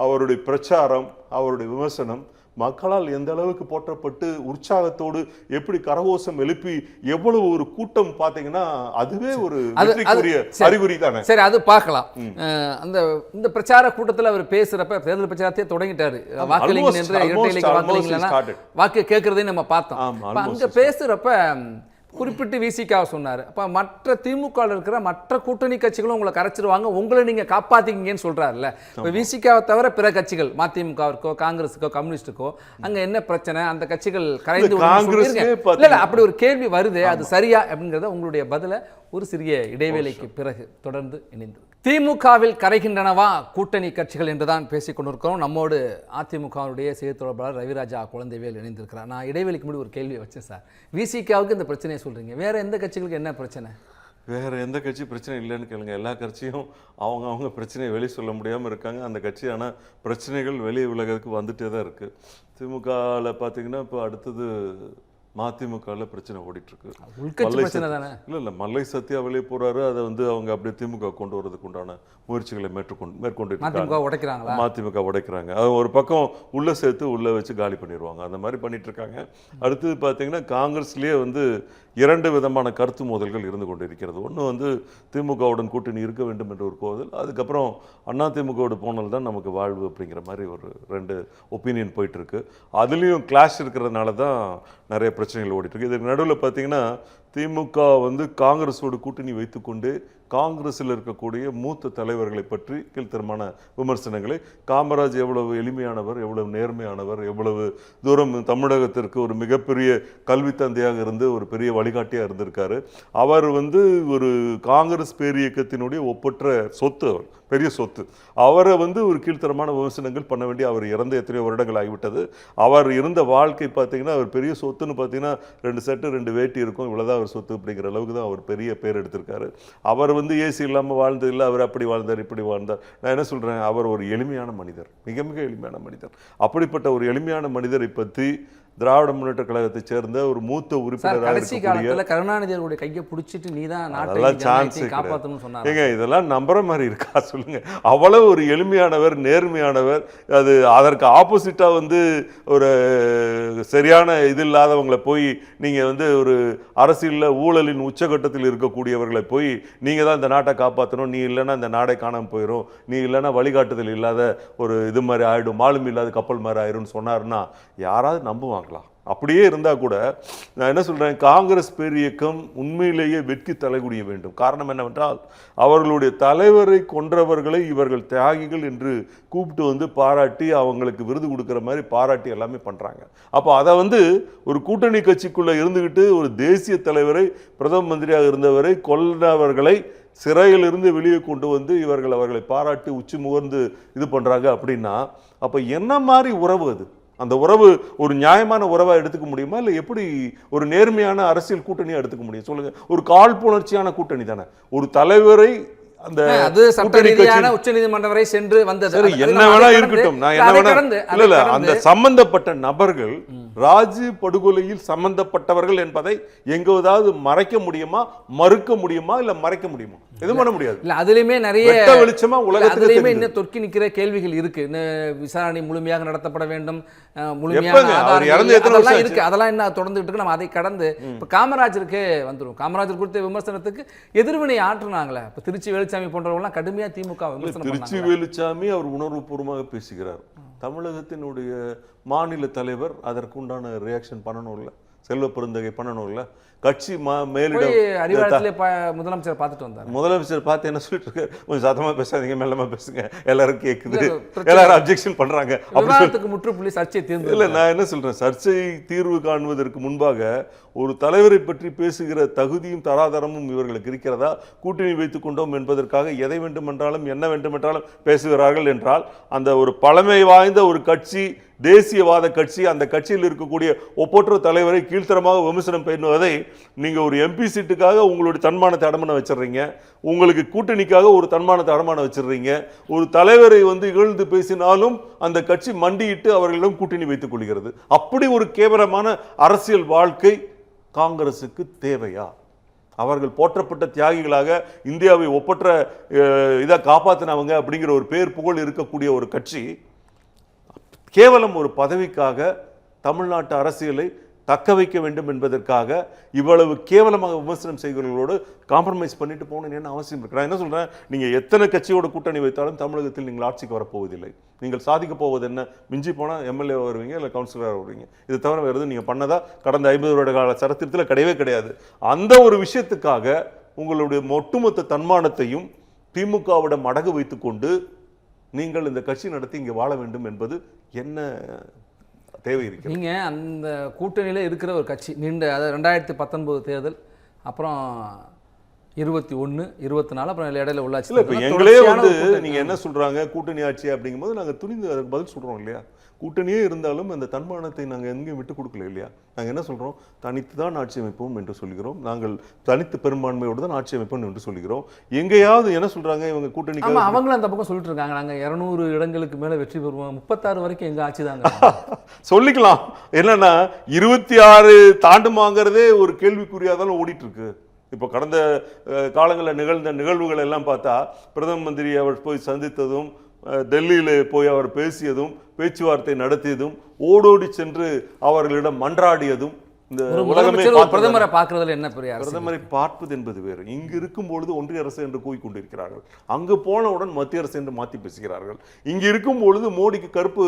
அவருடைய பிரச்சாரம், அவருடைய விமர்சனம் மக்களால் எந்த அளவுக்கு போற்றப்பட்டு உற்சாகத்தோடு எப்படி கரகோஷம் எழுப்பி எவ்வளவு ஒரு கூட்டம் பாத்தீங்கன்னா அதுவே ஒரு அறிகுறி தானே. சரி, அது பார்க்கலாம். அந்த இந்த பிரச்சார கூட்டத்தில் அவர் பேசுறப்ப தேர்தல் பிரச்சாரத்தையே தொடங்கிட்டாரு. வாக்கு கேட்கறதையும் நம்ம பார்த்தோம். அங்க பேசுறப்ப குறிப்பிட்டு விசிகாவை சொன்னார். அப்போ மற்ற திமுக இருக்கிற மற்ற கூட்டணி கட்சிகளும் உங்களை கரைச்சிருவாங்க, உங்களை நீங்கள் காப்பாற்றிக்கிங்கன்னு சொல்கிறாருல்ல. இப்போ விசிகாவை தவிர பிற கட்சிகள் மதிமுகவிற்கோ காங்கிரஸுக்கோ கம்யூனிஸ்டுக்கோ அங்கே என்ன பிரச்சனை, அந்த கட்சிகள் கரைந்து இல்லை அப்படி ஒரு கேள்வி வருது, அது சரியா அப்படிங்கிறத உங்களுடைய பதிலை ஒரு சிறிய இடைவேளைக்கு பிறகு தொடர்ந்து இணைந்து. திமுகவில் கரைகின்றனவா கூட்டணி கட்சிகள் என்றுதான் பேசிக் கொண்டிருக்கிறோம். நம்மோடு அதிமுகவுடைய செய்தி தொடர்பாளர் ரவிராஜா குழந்தைவேல் இணைந்திருக்கிறார். நான் இடைவெளிக்கு முன்னாடி ஒரு கேள்வியை வச்சேன் சார். விசிகாவுக்கு இந்த பிரச்சனையை சொல்றீங்க, வேற எந்த கட்சிகளுக்கு என்ன பிரச்சனை? வேற எந்த கட்சி பிரச்சனை இல்லைன்னு கேளுங்க. எல்லா கட்சியும் அவங்க பிரச்சனையை வெளியே சொல்ல முடியாமல் இருக்காங்க. அந்த கட்சி ஆனால் பிரச்சனைகள் வெளியே உலகத்துக்கு வந்துட்டே தான் இருக்கு. திமுகவில் பார்த்தீங்கன்னா இப்போ அடுத்தது மதிமுகவில் பிரச்சனை ஓடிட்டு இருக்கு. இல்ல மல்லை சத்யா வெளியே போறாரு, அதை வந்து அவங்க அப்படியே திமுக கொண்டு வரதுக்கு உண்டான முயற்சிகளை மேற்கொண்டு மதிமுக உடைக்கிறாங்க. அது ஒரு பக்கம் உள்ள சேர்த்து உள்ள வச்சு காலி பண்ணிடுவாங்க, அந்த மாதிரி பண்ணிட்டு இருக்காங்க. அடுத்தது பார்த்தீங்கன்னா காங்கிரஸ்லயே வந்து 2 விதமான கருத்து மோதல்கள் இருந்து கொண்டு இருக்கிறது. ஒன்று வந்து திமுகவுடன் கூட்டணி இருக்க வேண்டும் என்ற ஒரு கோதல், அதுக்கப்புறம் அதிமுகவோட போனல் தான் நமக்கு வாழ்வு அப்படிங்கிற மாதிரி ஒரு 2 ஒப்பீனியன் போயிட்டு இருக்கு. அதுலேயும் கிளாஷ் இருக்கிறதுனால தான் நிறைய பிரச்சனைகள் ஓடிட்டு இருக்கு. இதுக்கு நடுவில் பார்த்தீங்கன்னா திமுக வந்து காங்கிரஸோடு கூட்டணி வைத்துக்கொண்டு காங்கிரஸில் இருக்கக்கூடிய மூத்த தலைவர்களை பற்றி கீழ்த்தரமான விமர்சனங்களை, காமராஜ் எவ்வளவு எளிமையானவர், எவ்வளவு நேர்மையானவர், எவ்வளவு தூரம் தமிழகத்திற்கு ஒரு மிகப்பெரிய கல்வி தந்தையாக இருந்து ஒரு பெரிய வழிகாட்டியாக இருந்திருக்காரு. அவர் வந்து ஒரு காங்கிரஸ் பேரியக்கத்தினுடைய ஒப்பற்ற சொத்து, அவர் பெரிய சொத்து. அவரை வந்து ஒரு கீழ்த்தரமான விமர்சனங்கள் பண்ண வேண்டிய, அவர் இறந்த எத்தனையோ வருடங்கள் ஆகிவிட்டது. அவர் இருந்த வாழ்க்கை பார்த்தீங்கன்னா அவர் பெரிய சொத்துன்னு பார்த்தீங்கன்னா 2 சட்டு 2 வேட்டி இருக்கும், இவ்வளோதான் அவர் சொத்து அப்படிங்கிற அளவுக்கு தான் அவர் பெரிய பேர் எடுத்திருக்காரு. அவர் வந்து ஏசி இல்லாமல் வாழ்ந்தது இல்லை, அவர் அப்படி வாழ்ந்தார் இப்படி வாழ்ந்தார். நான் என்ன சொல்கிறேன், அவர் ஒரு எளிமையான மனிதர், மிக மிக எளிமையான மனிதர். அப்படிப்பட்ட ஒரு எளிமையான மனிதரை பற்றி திராவிட முன்னேற்ற கழகத்தை சேர்ந்த ஒரு மூத்த உறுப்பினர் கருணாநிதியோட கையை பிடிச்சிட்டு நீதான் இதெல்லாம் நம்புற மாதிரி இருக்கா சொல்லுங்க? அவ்வளவு ஒரு எளிமையானவர், நேர்மையானவர். அது அதற்கு ஆப்போசிட்டா வந்து ஒரு சரியான இது இல்லாதவங்களை போய் நீங்க வந்து ஒரு அரசியலில் ஊழலின் உச்சகட்டத்தில் இருக்கக்கூடியவர்களை போய் நீங்க தான் இந்த நாட்டை காப்பாற்றணும், நீ இல்லைன்னா இந்த நாடை காணாமல் போயிடும், நீ இல்லைன்னா வழிகாட்டுதல் இல்லாத ஒரு இது மாதிரி ஆயிடும், மாலும் இல்லாத கப்பல் மாதிரி ஆயிடும்னு சொன்னாருன்னா யாராவது நம்புவாங்க? அப்படியே இருந்தால் கூட நான் என்ன சொல்கிறேன், காங்கிரஸ் பேரியக்கம் உண்மையிலேயே வெட்கி தலைகுனிய வேண்டும். காரணம் என்னவென்றால் அவர்களுடைய தலைவரை கொன்றவர்களை இவர்கள் தியாகிகள் என்று கூப்பிட்டு வந்து பாராட்டி அவங்களுக்கு விருது கொடுக்குற மாதிரி பாராட்டி எல்லாமே பண்ணுறாங்க. அப்போ அதை வந்து ஒரு கூட்டணி கட்சிக்குள்ளே இருந்துக்கிட்டு ஒரு தேசிய தலைவரை, பிரதம மந்திரியாக இருந்தவரை கொல்லவர்களை சிறையிலிருந்து வெளியே கொண்டு வந்து இவர்கள் அவர்களை பாராட்டி உச்சி முகர்ந்து இது பண்ணுறாங்க அப்படின்னா, அப்போ என்ன மாதிரி உறவு அது? அந்த உறவு ஒரு நியாயமான உறவாக எடுத்துக்க முடியுமா, இல்லை எப்படி ஒரு நேர்மையான அரசியல் கூட்டணியாக எடுத்துக்க முடியும் சொல்லுங்க? ஒரு காழ்ப்புணர்ச்சியான கூட்டணி தானே. ஒரு தலைவரை அந்த அது சட்ட ரீதியான உச்சநீதிமன்றம் வரை சென்று வந்தது. சரி, என்ன வேணா இருக்கட்டும், நான் என்ன வேணா இல்ல அந்த சம்பந்தப்பட்ட நபர்கள் ராஜீவ் படுகொலையில் சம்பந்தப்பட்டவர்கள் என்பதை எங்காவது மறைக்க முடியுமா, மறுக்க முடியுமா, இல்ல மறைக்க முடியுமா? எதுவும் பண்ண முடியாது. இல்ல அதுலயுமே நிறைய வெளிச்சமா உலகத்திலேயுமே இன்னும் தொக்கி நிக்கிற கேள்விகள் இருக்கு. விசாரணை முழுமையாக நடத்தப்பட வேண்டும், இருக்கு. அதெல்லாம் என்ன தொடர்ந்துட்டு இருக்கு. நம்ம அதை கடந்து இப்ப காமராஜருக்கே வந்துடும். காமராஜர் குறித்த விமர்சனத்துக்கு எதிர்வினை ஆற்றுனாங்களே. இப்ப திருச்சி வேலுச்சாமி போன்றவங்கலாம் கடுமையா திமுக விமர்சனம். திருச்சி வேலுச்சாமி அவர் உணர்வுபூர்வமாக பேசுகிறார். தமிழகத்தினுடைய மாநில தலைவர் அதற்கு உண்டான ரியாக்ஷன் பண்ணணும் இல்ல, செல்வ பெருந்தகை பண்ணணும் இல்ல, கட்சி மேலிடம் முதலமைச்சர் பார்த்துட்டு வந்தார். முதலமைச்சர் பார்த்து என்ன சொல்லிட்டு இருக்காரு, கொஞ்சம் சத்தமா பேசாதீங்க, மெல்லமா பேசுங்க, எல்லாரும் கேட்குது, எல்லாரும் அப்ஜெக்ஷன் பண்றாங்க. முற்றுப்புள்ளி சர்ச்சை தீர்வு இல்ல, நான் என்ன சொல்றேன், சர்ச்சை தீர்வு காணுவதற்கு முன்பாக ஒரு தலைவரை பற்றி பேசுகிற தகுதியும் தராதரமும் இவர்களுக்கு இருக்கிறதா? கூட்டணி வைத்துக் கொண்டோம் என்பதற்காக எதை வேண்டுமென்றாலும் என்ன வேண்டுமென்றாலும் பேசுகிறார்கள் என்றால், அந்த ஒரு பழமை வாய்ந்த ஒரு கட்சி, தேசியவாத கட்சி, அந்த கட்சியில் இருக்கக்கூடிய ஒப்பற்ற தலைவரை கீழ்த்தரமாக விமர்சனம் பண்ணுவதை நீங்க ஒரு எம்பி சீட்டுக்காக உங்களுடைய தன்மானத்தை அடமான வச்சிடுறீங்க, உங்களுக்கு கூட்டணிக்காக ஒரு தன்மானத்தை அடமான வச்சிடுறீங்க. ஒரு தலைவரை வந்து இகழ்ந்து பேசினாலும் அந்த கட்சி மண்டியிட்டு அவர்களிடம் கூட்டணி வைத்துக் கொள்கிறது. அப்படி ஒரு கேவலமான அரசியல் வாழ்க்கை காங்கிரசுக்கு தேவையா? அவர்கள் போற்றப்பட்ட தியாகிகளாக இந்தியாவை ஒப்பற்ற இதை காப்பாற்றினவங்க அப்படிங்கிற ஒரு பேர் புகழ் இருக்கக்கூடிய ஒரு கட்சி கேவலம் ஒரு பதவிக்காக தமிழ்நாட்டு அரசியலை தக்க வைக்க வேண்டும் என்பதற்காக இவ்வளவு கேவலமாக விமர்சனம் செய்கிறவர்களோடு காம்ப்ரமைஸ் பண்ணிட்டு போகணும்னு என்ன அவசியம் இருக்கு? நான் என்ன சொல்றேன், நீங்க எத்தனை கட்சியோட கூட்டணி வைத்தாலும் தமிழகத்தில் நீங்கள் ஆட்சிக்கு வரப்போவதில்லை. நீங்கள் சாதிக்க போவது என்ன? மிஞ்சி போனா எம்எல்ஏ வருவீங்க, இல்லை கவுன்சிலராக வருவீங்க. இது தவிர வேறு எதுவும் நீங்க பண்ணதா கடந்த 50 வருட கால சரித்திரத்தில் கிடையவே கிடையாது. அந்த ஒரு விஷயத்துக்காக உங்களுடைய ஒட்டுமொத்த தன்மானத்தையும் திமுகவிடம் அடகு வைத்துக் கொண்டு நீங்கள் இந்த கட்சி நடத்தி இங்கே வாழ வேண்டும் என்பது என்ன தேவை இருக்கு? நீங்க அந்த கூட்டணியில இருக்கிற ஒரு கட்சி நீண்ட, அதாவது 2019 தேர்தல், அப்புறம் 21, 24, அப்புறம் இடையில உள்ளாட்சி. இல்லை, இப்போ எங்களே வந்து நீங்க என்ன சொல்றாங்க, கூட்டணி ஆட்சி அப்படிங்கும்போது நாங்கள் துணிந்து அதுக்கு பதில் சொல்றோம் இல்லையா? கூட்டணியே இருந்தாலும் அந்த தன்மானத்தை நாங்கள் எங்கேயும் விட்டு கொடுக்கல இல்லையா? நாங்கள் என்ன சொல்கிறோம், தனித்து தான் ஆட்சி அமைப்போம் என்று சொல்கிறோம். நாங்கள் தனித்து பெரும்பான்மையோடு தான் ஆட்சி அமைப்போம் என்று சொல்கிறோம். எங்கேயாவது என்ன சொல்கிறாங்க இவங்க கூட்டணி? அவங்களும் அந்த பக்கம் சொல்லிட்டு இருக்காங்க, நாங்கள் 200 இடங்களுக்கு மேலே வெற்றி பெறுவோம், 36 வரைக்கும் எங்கள் ஆட்சி தாங்க சொல்லிக்கலாம். என்னன்னா 26 தாண்டுமாங்கிறதே ஒரு கேள்விக்குறியாக தான் ஓடிட்டு இருக்கு. இப்போ கடந்த காலங்களில் நிகழ்ந்த நிகழ்வுகள் எல்லாம் பார்த்தா, பிரதம மந்திரி அவர் போய் சந்தித்ததும், டெல்லியில் போய் அவர் பேசியதும், பேச்சுவார்த்தை நடத்தியதும், ஓடோடி சென்று அவர்களிடம் மன்றாடியதும், இந்த உலகமே பிரதமரை பார்க்கறதுல என்ன பெரிய பிரதமரை பார்ப்பது என்பது வேறு. இங்கு இருக்கும் பொழுது ஒன்றிய அரசு என்று கூறிக்கொண்டிருக்கிறார்கள், அங்கு போனவுடன் மத்திய அரசு என்று மாற்றி பேசுகிறார்கள். இங்கு இருக்கும் பொழுது மோடிக்கு கருப்பு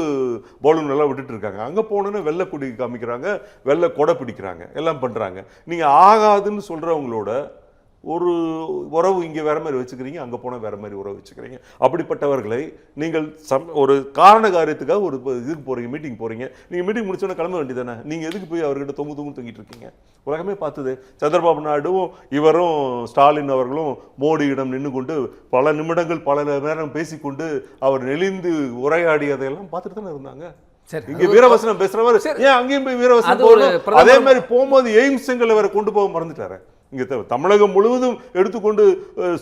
பலூன் எல்லாம் விட்டுட்டு இருக்காங்க, அங்க போனோன்னு வெள்ளை கொடி காமிக்கிறாங்க, வெள்ளை கொடை பிடிக்கிறாங்க, எல்லாம் பண்றாங்க. நீங்க ஆகாதுன்னு சொல்றவங்களோட ஒரு உறவு இங்கே வேற மாதிரி வச்சுக்கிறீங்க, அங்கே போனால் வேற மாதிரி உறவு வச்சுக்கிறீங்க. அப்படிப்பட்டவர்களை நீங்கள் ஒரு காரண காரியத்துக்காக ஒரு இதுக்கு போறீங்க, மீட்டிங் போறீங்க. நீங்கள் மீட்டிங் முடிச்சோன்னே கிளம்ப வேண்டியதானே? நீங்கள் எதுக்கு போய் அவர்கிட்ட தொங்கிட்டு இருக்கீங்க? உலகமே பார்த்துது. சந்திரபாபு நாயுடுவும் இவரும் ஸ்டாலின் அவர்களும் மோடியிடம் நின்று கொண்டு பல நிமிடங்கள் பல நேரம் பேசிக்கொண்டு அவர் நெளிந்து உரையாடியதையெல்லாம் பார்த்துட்டு தானே இருந்தாங்க. இங்க வீரவசனம் பேசுறவர் ஏன் அங்கேயும் போய் வீரவசனம்? அதே மாதிரி போகும்போது எய்ம்ஸ் செங்கல் அவரை கொண்டு போக மறந்துட்டாரு. இங்கே தமிழகம் முழுவதும் எடுத்துக்கொண்டு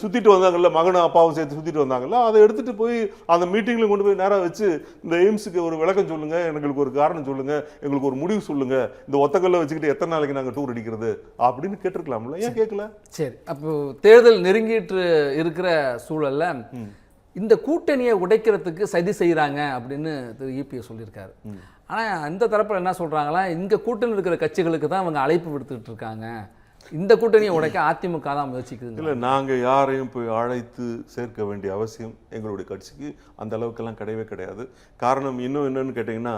சுற்றிட்டு வந்தாங்கல்ல, மகனும் அப்பாவும் சேர்த்து சுற்றிட்டு வந்தாங்கல்ல, அதை எடுத்துகிட்டு போய் அந்த மீட்டிங்கில் கொண்டு போய் நேராக வச்சு இந்த எய்ம்ஸுக்கு ஒரு விளக்கம் சொல்லுங்கள், எங்களுக்கு ஒரு காரணம் சொல்லுங்கள், எங்களுக்கு ஒரு முடிவு சொல்லுங்கள், இந்த ஒத்தக்கல்ல வச்சுக்கிட்டு எத்தனை நாளைக்கு நாங்கள் டூர் அடிக்கிறது அப்படின்னு கேட்டிருக்கலாம்ல, ஏன் கேட்கல? சரி, அப்போ தேர்தல் நெருங்கிட்டு இருக்கிற சூழல்ல இந்த கூட்டணியை உடைக்கிறதுக்கு சதி செய்கிறாங்க அப்படின்னு திரு இபிஎஸ் சொல்லியிருக்காரு. ஆனால் இந்த தரப்பில் என்ன சொல்கிறாங்களா, இங்கே கூட்டணி இருக்கிற கட்சிகளுக்கு தான் அவங்க அழைப்பு விடுத்துக்கிட்டு இருக்காங்க, இந்த கூட்டணியை உடைக்க அதிமுக தான் முயற்சிக்குது. இல்லை, நாங்கள் யாரையும் போய் அழைத்து சேர்க்க வேண்டிய அவசியம் எங்களுடைய கட்சிக்கு அந்த அளவுக்கெல்லாம் கிடையவே கிடையாது. காரணம் இன்னும் என்னன்னு கேட்டிங்கன்னா,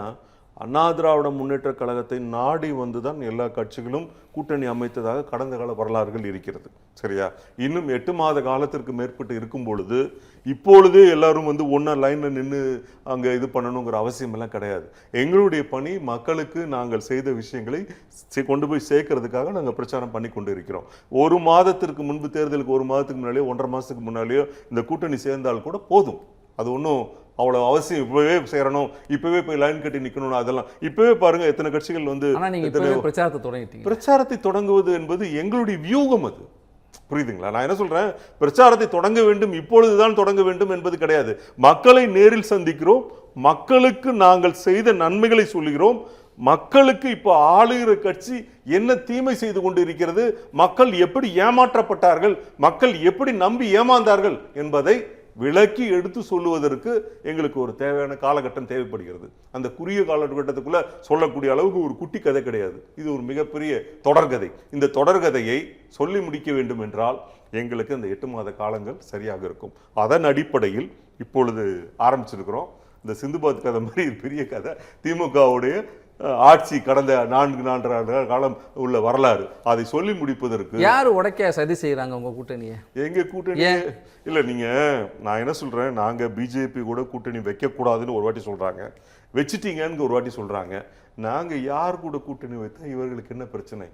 அண்ணா திராவிட முன்னேற்ற கழகத்தை நாடி வந்துதான் எல்லா கட்சிகளும் கூட்டணி அமைத்ததாக கடந்த கால வரலாறுகள் இருக்கிறது. சரியா? இன்னும் 8 மாத காலத்திற்கு மேற்பட்டு இருக்கும் பொழுது இப்பொழுதே எல்லாரும் வந்து ஒன்னா லைன்ல நின்று அங்க இது பண்ணணுங்கிற அவசியம் எல்லாம் கிடையாது. எங்களுடைய பணி மக்களுக்கு நாங்கள் செய்த விஷயங்களை கொண்டு போய் சேர்க்கறதுக்காக நாங்கள் பிரச்சாரம் பண்ணி கொண்டு இருக்கிறோம். ஒரு மாதத்திற்கு முன்பு தேர்தலுக்கு 1 மாதத்துக்கு முன்னாலேயோ 1.5 மாதத்துக்கு முன்னாலேயோ இந்த கூட்டணி சேர்ந்தால் கூட போதும். அது ஒன்றும் அவ்வளோ அவசியம் இப்பவே சேரணும், இப்பவே போய் லைன் கட்டி நிற்கணும், அதெல்லாம் இப்பவே பாருங்க எத்தனை கட்சிகள் வந்து பிரச்சாரத்தை தொடங்கிட்டீங்க. பிரச்சாரத்தை தொடங்குவது என்பது எங்களுடைய வியூகம். அது புரியுதுங்களா? நான் என்ன சொல்றேன், பிரச்சாரத்தை தொடங்க வேண்டும், இப்பொழுதுதான் தொடங்க வேண்டும் என்பது கிடையாது. மக்களை நேரில் சந்திக்கிறோம், மக்களுக்கு நாங்கள் செய்த நன்மைகளை சொல்லுகிறோம். மக்களுக்கு இப்போ ஆளுகிற கட்சி என்ன தீமை செய்து கொண்டு இருக்கிறது, மக்கள் எப்படி ஏமாற்றப்பட்டார்கள், மக்கள் எப்படி நம்பி ஏமாந்தார்கள் என்பதை விளக்கி எடுத்து சொல்லுவதற்கு எங்களுக்கு ஒரு தேவையான காலகட்டம் தேவைப்படுகிறது. அந்த குறுகிய காலகட்டத்துக்குள்ள சொல்லக்கூடிய அளவுக்கு ஒரு குட்டி கதை கிடையாது. இது ஒரு மிகப்பெரிய தொடர்கதை. இந்த தொடர்கதையை சொல்லி முடிக்க வேண்டும் என்றால் எங்களுக்கு அந்த 8 மாத காலங்கள் சரியாக இருக்கும். அதன் அடிப்படையில் இப்பொழுது ஆரம்பிச்சிருக்கிறோம். இந்த சிந்துபாத் கதை மாதிரி பெரிய கதை. திமுகவுடைய ஆட்சி கடந்த 4 காலம் உள்ள வரலாறு, அதை சொல்லி முடிப்பதற்கு யாரு உடைக்க சதி செய்யறாங்க உங்க கூட்டணியை? எங்க கூட்டணி இல்ல. நீங்க நான் என்ன சொல்றேன், நாங்க பிஜேபி கூட கூட்டணி வைக்க கூடாதுன்னு ஒரு வாட்டி சொல்றாங்க, வச்சிட்டீங்கன்னு ஒரு வாட்டி சொல்றாங்க. நாங்க யார் கூட கூட்டணி வைத்தா இவர்களுக்கு என்ன பிரச்சனை?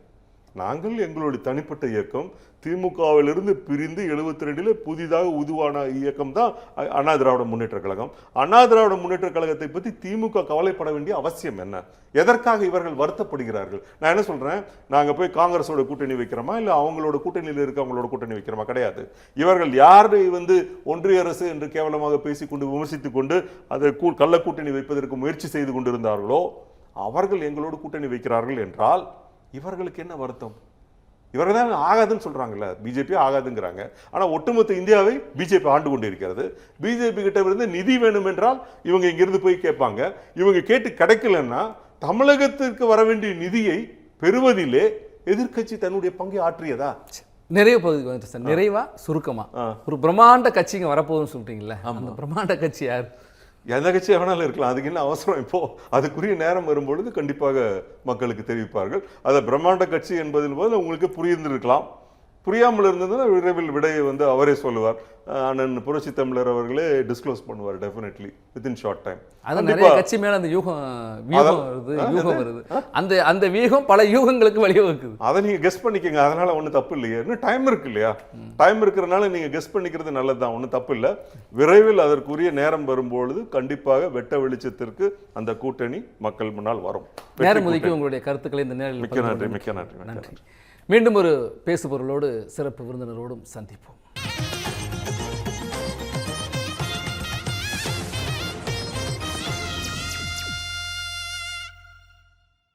நாங்கள் எங்களுடைய தனிப்பட்ட இயக்கம் திமுகவிலிருந்து பிரிந்து 72 புதிதாக உருவான இயக்கம் தான் அண்ணா திராவிட முன்னேற்ற கழகம். அண்ணா திராவிட முன்னேற்ற கழகத்தை பற்றி திமுக கவலைப்பட வேண்டிய அவசியம் என்ன? எதற்காக இவர்கள் வருத்தப்படுகிறார்கள்? நான் என்ன சொல்றேன், நாங்க போய் காங்கிரஸோட கூட்டணி வைக்கிறோமா இல்ல அவங்களோட கூட்டணியில் இருக்க அவங்களோட கூட்டணி வைக்கிறோமா? கிடையாது. இவர்கள் யாரை வந்து ஒன்றிய அரசு என்று கேவலமாக பேசிக்கொண்டு விமர்சித்துக் கொண்டு அதை கள்ள கூட்டணி வைப்பதற்கு முயற்சி செய்து கொண்டிருந்தார்களோ அவர்கள் எங்களோடு கூட்டணி வைக்கிறார்கள் என்றால் இவர்களுக்கு என்ன வருத்தம்? இவர்கள் தான் ஆகாதுன்னு சொல்றாங்கல்ல, பிஜேபி ஆகாதுங்கிறாங்க. ஆனா ஒட்டுமொத்த இந்தியாவை பிஜேபி ஆண்டு கொண்டு இருக்கிறது. பிஜேபி கிட்ட இருந்து நிதி வேணும் என்றால் இவங்க இங்கிருந்து போய் கேட்பாங்க. இவங்க கேட்டு கிடைக்கலன்னா தமிழகத்திற்கு வர வேண்டிய நிதியை பெறுவதிலே எதிர்க்கட்சி தன்னுடைய பங்கை ஆற்றியதா? நிறைய பகுதிக்கு வந்துட்டு சார், நிறைவா சுருக்கமா ஒரு பிரம்மாண்ட கட்சிங்க வரப்போகுதுன்னு சொல்றீங்களா? அந்த பிரம்மாண்ட கட்சி யார்? எந்த கட்சியாக வேணாலும் இருக்கலாம், அதுக்கு என்ன அவசரம்? இப்போ அதுக்குரிய நேரம் வரும்பொழுது கண்டிப்பாக மக்களுக்கு தெரிவிப்பார்கள். அதை பிரம்மாண்ட கட்சி என்பதின் போது உங்களுக்கு புரிந்திருக்கலாம். புரியாமல் இருந்ததுன்னா விரைவில் விடையை வந்து அவரே சொல்லுவார். அண்ணன் புரட்சி தமிழர் அவர்களே டிஸ்க்ளோஸ் பண்ணுவார் டெஃபினெட்லி வித்தின் ஷார்ட் டைம். அது நிறைய கட்சி மேல அந்த யூகம் வருது. அந்த வியூகம் பல யூகங்களுக்கு வழிவகுக்குது. அதை நீங்க கெஸ் பண்ணிக்கங்க, அதனால ஒன்றும் தப்பு இல்லையா? இன்னும் டைம் இருக்கு இல்லையா? டைம் இருக்கிறனால நீங்க கெஸ் பண்ணிக்கிறது நல்லதுதான், ஒன்றும் தப்பு இல்லை. விரைவில் அதற்குரிய நேரம் வரும்பொழுது கண்டிப்பாக வெட்ட வெளிச்சத்திற்கு அந்த கூட்டணி மக்கள் முன்னால் வரும். நேரம் ஒதுக்கி உங்களுடைய கருத்துக்களை இந்த நேரில் மிக்க நன்றி. மீண்டும் ஒரு பேசுபொருளோடு சிறப்பு விருந்தினரோடும் சந்திப்போம்.